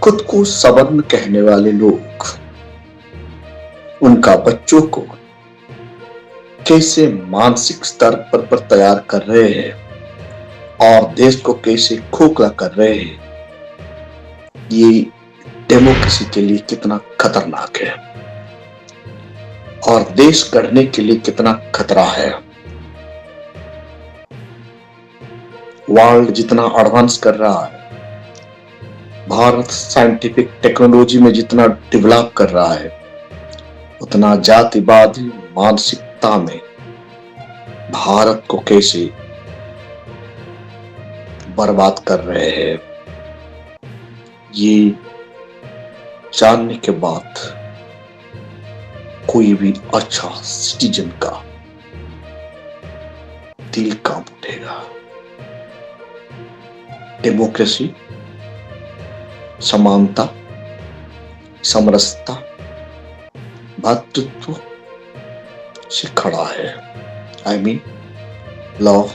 खुद को सवर्ण कहने वाले लोग उनका बच्चों को कैसे मानसिक स्तर पर तैयार कर रहे हैं और देश को कैसे खोखला कर रहे हैं, ये डेमोक्रेसी के लिए कितना खतरनाक है और देश गढ़ने के लिए कितना खतरा है। वर्ल्ड जितना एडवांस कर रहा है, भारत साइंटिफिक टेक्नोलॉजी में जितना डेवलप कर रहा है, उतना जातिवादी मानसिकता में भारत को कैसे बर्बाद कर रहे हैं, ये जानने के बाद कोई भी अच्छा सिटीजन का दिल कांप उठेगा। डेमोक्रेसी समानता, समरसता, भातृत्व से खड़ा है। I mean love,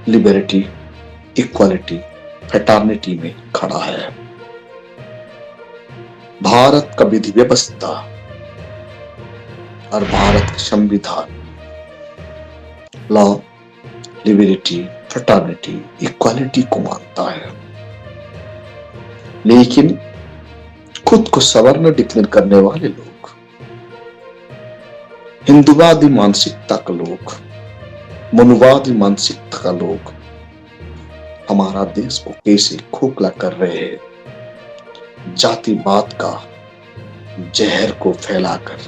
liberty, equality, fraternity में खड़ा है। भारत का विधि व्यवस्था और भारत का संविधान लव, लिबर्टी, फ्रेटर्निटी, इक्वालिटी को मानता है, लेकिन खुद को सवर्ण डिक्लेयर करने वाले लोग, हिंदुवादी मानसिकता का लोग, मनुवादी मानसिकता का लोग हमारा देश को कैसे खोखला कर रहे हैं, जातिवाद का जहर को फैलाकर।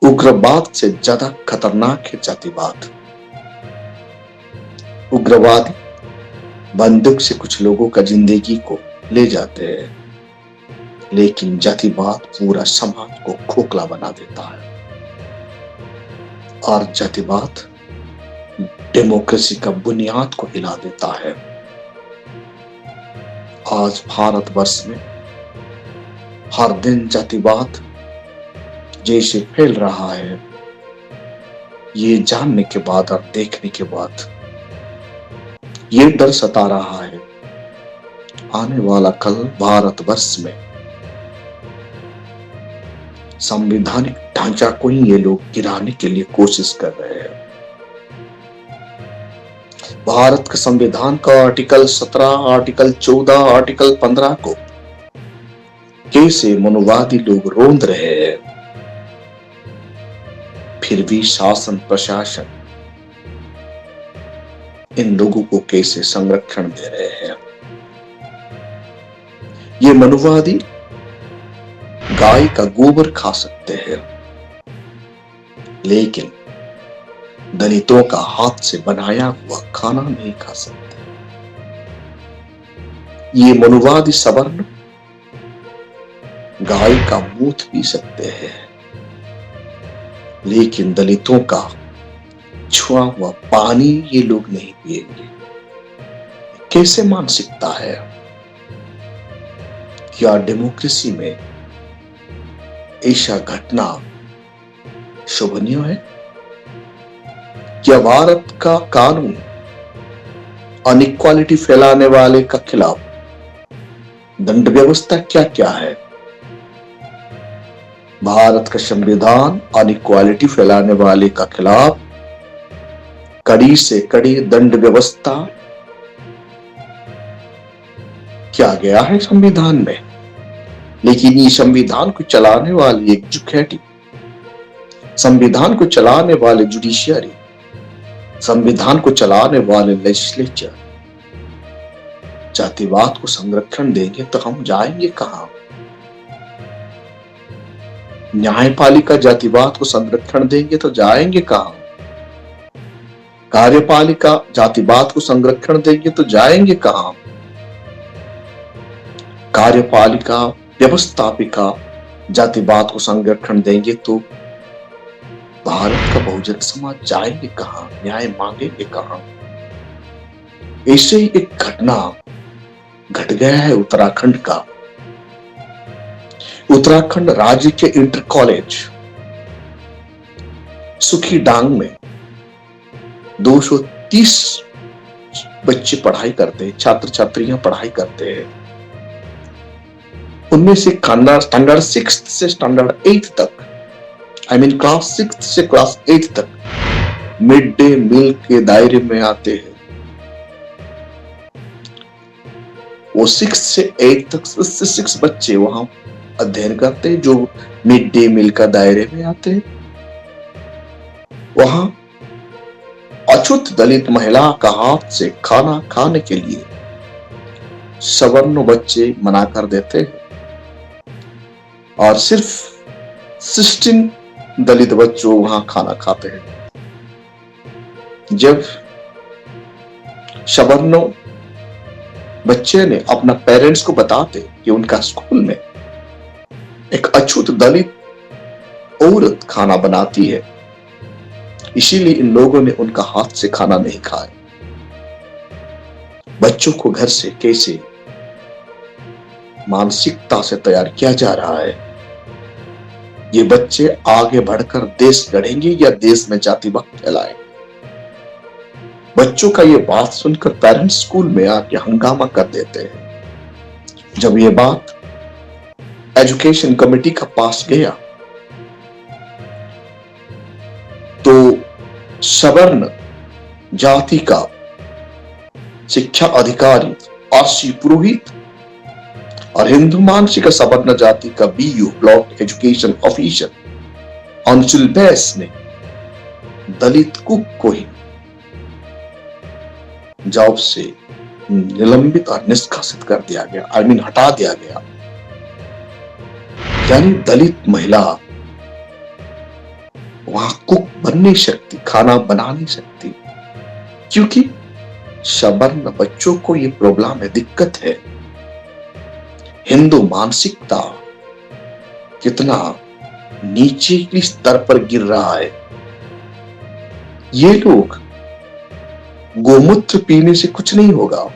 उग्रवाद से ज्यादा खतरनाक है जातिवाद। उग्रवादी बंदूक से कुछ लोगों का जिंदगी को ले जाते हैं, लेकिन जातिवाद पूरा समाज को खोखला बना देता है और जातिवाद डेमोक्रेसी का बुनियाद को हिला देता है। आज भारतवर्ष में हर दिन जातिवाद जैसे फैल रहा है, ये जानने के बाद और देखने के बाद ये डर सता रहा है, आने वाला कल भारतवर्ष में संवैधानिक ढांचा को ही ये लोग गिराने के लिए कोशिश कर रहे हैं। भारत के संविधान का आर्टिकल 17, आर्टिकल 14, आर्टिकल 15 को कैसे मनुवादी लोग रोंद रहे हैं, फिर भी शासन प्रशासन इन लोगों को कैसे संरक्षण दे रहे हैं। ये मनुवादी गाय का गोबर खा सकते हैं, लेकिन दलितों का हाथ से बनाया हुआ खाना नहीं खा सकते। ये मनुवादी सवर्ण गाय का मूत्र पी सकते हैं, लेकिन दलितों का छुआ हुआ पानी ये लोग नहीं पिएंगे। कैसे मानसिकता है? क्या डेमोक्रेसी में ऐसा घटना शोभनीय है? क्या भारत का कानून अनइक्वालिटी फैलाने वाले का खिलाफ दंड व्यवस्था क्या क्या है? भारत का संविधान अनइक्वालिटी फैलाने वाले का खिलाफ कड़ी से कड़ी दंड व्यवस्था किया गया है संविधान में, लेकिन ये संविधान को चलाने वाली एग्जीक्यूटिव, संविधान को चलाने वाले जुडिशियरी, संविधान को चलाने वाले लेजिस्लेचर जातिवाद को संरक्षण देंगे तो हम जाएंगे कहां? न्यायपालिका जातिवाद को संरक्षण देंगे तो जाएंगे कहां? कार्यपालिका जातिवाद को संरक्षण देंगे तो जाएंगे कहां? कार्यपालिका व्यवस्थापिका जातिवाद को संरक्षण देंगे तो भारत का बहुजन समाज जाएंगे कहां? न्याय मांगेंगे कहां? ऐसे ही एक घटना घट गया है उत्तराखंड का। उत्तराखंड राज्य के इंटर कॉलेज सुखी डांग में 230 बच्चे पढ़ाई करते हैं, छात्र छात्रियां पढ़ाई करते हैं, उनमें से स्टैंडर्ड 6 से स्टैंडर्ड 8 तक, आई मीन क्लास 6 से क्लास 8 तक मिड डे मील के दायरे में आते हैं। वो 6 से 8 तक 6 बच्चे वहां अध्ययन करते हैं जो मिड डे मील का दायरे में आते हैं। वहां अछूत दलित महिला का हाथ से खाना खाने के लिए सवर्ण बच्चे मना कर देते हैं और सिर्फ 16 दलित बच्चों वहां खाना खाते हैं। जब सवर्ण बच्चे ने अपना पेरेंट्स को बताते कि उनका स्कूल में एक अछूत दलित औरत खाना बनाती है, इसीलिए इन लोगों ने उनका हाथ से खाना नहीं खाया। बच्चों को घर से कैसे मानसिकता से तैयार किया जा रहा है, ये बच्चे आगे बढ़कर देश गढ़ेंगे या देश में जातिवाद फैलाएंगे। बच्चों का ये बात सुनकर पेरेंट्स स्कूल में आके हंगामा कर देते हैं। जब ये बात एजुकेशन कमेटी का पास गया तो सवर्ण जाति का शिक्षा अधिकारी आरसी पुरोहित और हिंदू मानसिक सवर्ण जाति का बीयू ब्लॉक एजुकेशन ऑफिसर अंशुल बैस ने दलित कुक को ही जॉब से निलंबित और निष्कासित कर दिया गया, आई मीन हटा दिया गया। यानी दलित महिला वहां कुक बन नहीं सकती, खाना बना नहीं सकती, क्योंकि सवर्ण बच्चों को ये प्रॉब्लम है, दिक्कत है। हिंदू मानसिकता कितना नीचे के स्तर पर गिर रहा है। ये लोग गोमूत्र पीने से कुछ नहीं होगा,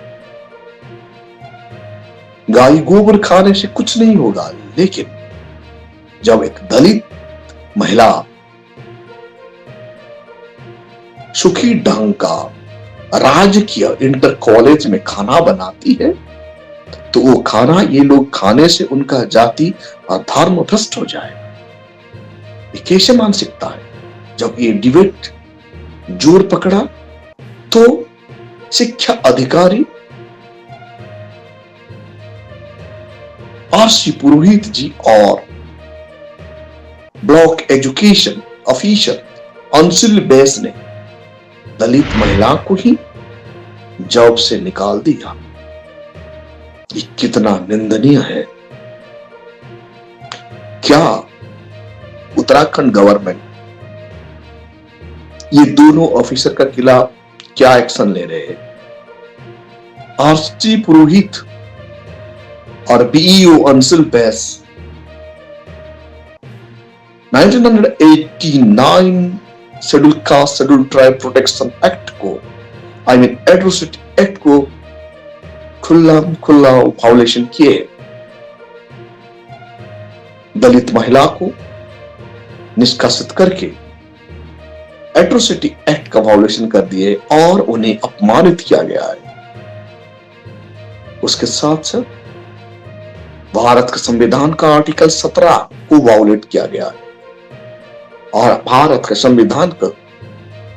गाय गोबर खाने से कुछ नहीं होगा, लेकिन जब एक दलित महिला सुखी ढंग का राजकीय इंटर कॉलेज में खाना बनाती है तो वो खाना ये लोग खाने से उनका जाति और धर्म भ्रष्ट हो जाएगा। ये कैसे मानसिकता है? जब ये डिबेट जोर पकड़ा तो शिक्षा अधिकारी आरसी पुरोहित जी और ब्लॉक एजुकेशन ऑफिसर अंशुल बैस ने दलित महिला को ही जॉब से निकाल दिया। ये कितना निंदनीय है। क्या उत्तराखंड गवर्नमेंट ये दोनों ऑफिसर का खिलाफ क्या एक्शन ले रहे हैं? आरसी पुरोहित और बीईओ अंशुल बैस 1989 schedule caste schedule tribe protection act को, आई मीन एट्रोसिटी एक्ट को खुला वायोलेशन किए। दलित महिला को निष्कासित करके एट्रोसिटी एक्ट का वायोलेशन कर दिए और उन्हें अपमानित किया गया है। उसके साथ साथ भारत के संविधान का आर्टिकल 17 को वायोलेट किया गया है और भारत के संविधान का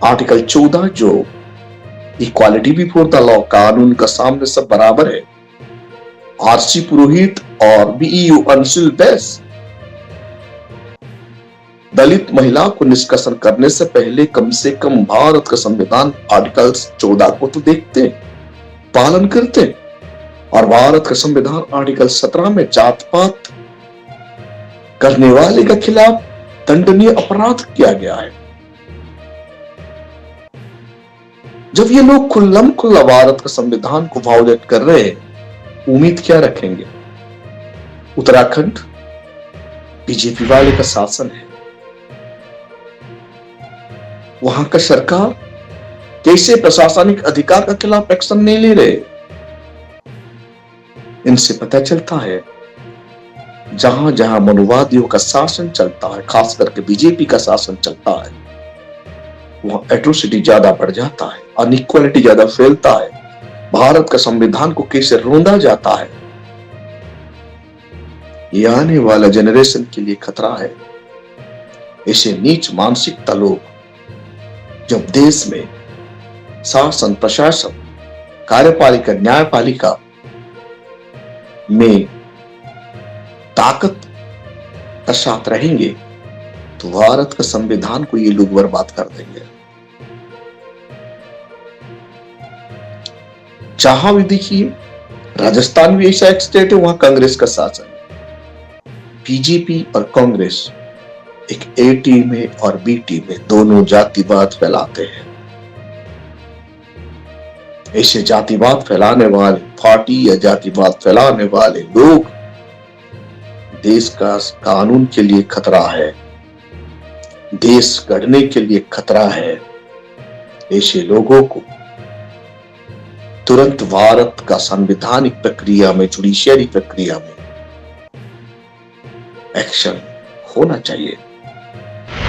आर्टिकल 14 जो इक्वालिटी बिफोर द लॉ, कानून का सामने सब बराबर है, आरसी पुरोहित और बीईओ अंशुल बैस दलित महिला को निष्कासन करने से पहले कम से कम भारत का संविधान आर्टिकल 14 को तो देखते, पालन करते। और भारत का संविधान आर्टिकल 17 में जात पात करने वाले के खिलाफ दंडनीय अपराध किया गया है। जब ये लोग खुल्लम खुल्ला भारत का संविधान को वायोलेट कर रहे हैं, उम्मीद क्या रखेंगे? उत्तराखंड बीजेपी वाले का शासन है, वहां का सरकार कैसे प्रशासनिक अधिकार के खिलाफ एक्शन नहीं ले रहे? इनसे पता चलता है जहां जहां मनुवादियों का शासन चलता है, खास करके बीजेपी का शासन चलता है, वहां एट्रोसिटी ज्यादा बढ़ जाता है, अनइक्वालिटी ज्यादा फैलता है, भारत का संविधान को कैसे रोंदा जाता है। ये आने वाला जनरेशन के लिए खतरा है। ऐसे नीच मानसिकता लोग जब देश में शासन प्रशासन कार्यपालिका न्यायपालिका में ताकत का साथ रहेंगे तो भारत का संविधान को ये लोग बर्बाद कर देंगे। जहां भी देखिए, राजस्थान भी ऐसा एक स्टेट है, वहां कांग्रेस का शासन है। बीजेपी और कांग्रेस एक ए टीम है और बी टीम है, दोनों जातिवाद फैलाते हैं। ऐसे जातिवाद फैलाने वाले पार्टी या जातिवाद फैलाने वाले लोग देश का कानून के लिए खतरा है, देश गढ़ने के लिए खतरा है। ऐसे लोगों को तुरंत भारत का संवैधानिक प्रक्रिया में, जुडिशियरी प्रक्रिया में एक्शन होना चाहिए,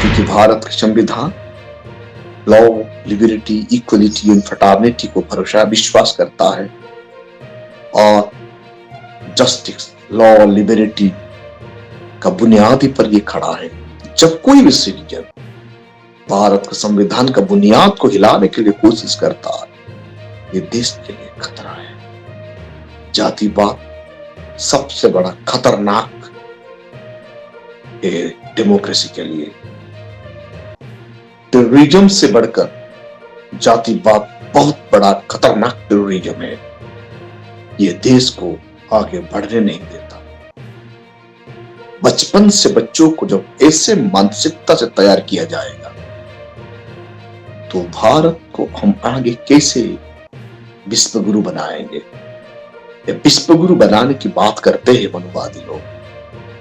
क्योंकि भारत का संविधान law, liberty, equality and fraternity को भरोसा विश्वास करता है और जस्टिस, लॉ, लिबर्टी का बुनियादी पर यह खड़ा है। जब कोई भी सिटीजन भारत के संविधान का बुनियाद को हिलाने के लिए कोशिश करता है, ये देश के लिए खतरा है। जातिवाद सबसे बड़ा खतरनाक है डेमोक्रेसी के लिए। टेररिज्म से बढ़कर जातिवाद बहुत बड़ा खतरनाक टेररिज्म है। ये देश को आगे बढ़ने नहीं देता। बचपन से बच्चों को जब ऐसे मानसिकता से तैयार किया जाएगा तो भारत को हम आगे कैसे विश्व गुरु बनाएंगे। विश्व गुरु बनाने की बात करते हैं मनुवादी लोग,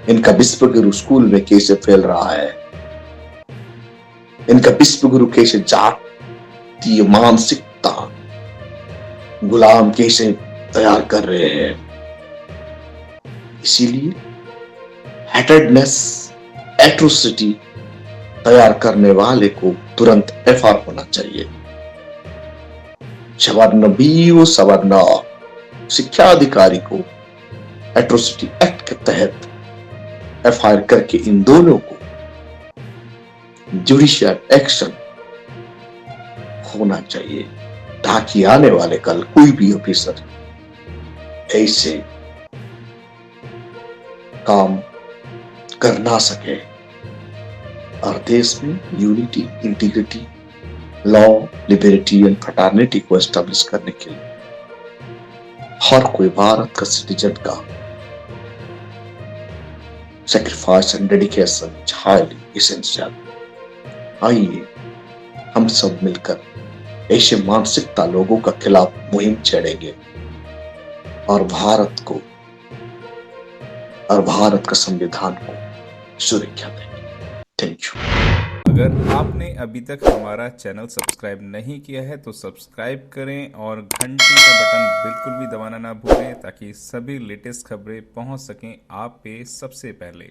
इनका विश्व गुरु स्कूल में कैसे फैल रहा है, इनका विश्व गुरु कैसे जातीय मानसिकता गुलाम कैसे तैयार कर रहे हैं। इसीलिए हेटेडनेस, एट्रोसिटी तैयार करने वाले को तुरंत एफआर होना चाहिए। सवर्ण बी व सवर्ण शिक्षा अधिकारी को एट्रोसिटी एक्ट के तहत एफआईआर करके इन दोनों को जुडिशियल एक्शन होना चाहिए, ताकि आने वाले कल कोई भी ऑफिसर ऐसे काम कर ना सके और देश में unity, integrity, law, liberty and fraternity को एस्टेब्लिश करने के लिए हर कोई भारत का सिटीजन का sacrifice and dedication is highly essential. आइए हम सब मिलकर ऐसे मानसिकता लोगों का खिलाफ मुहिम छेड़ेंगे और भारत को और भारत का संविधान को सुरक्षा देंगे। Thank you. अगर आपने अभी तक हमारा चैनल सब्सक्राइब नहीं किया है तो सब्सक्राइब करें और घंटी का बटन बिल्कुल भी दबाना ना भूलें, ताकि सभी लेटेस्ट खबरें पहुंच सकें आप पे सबसे पहले।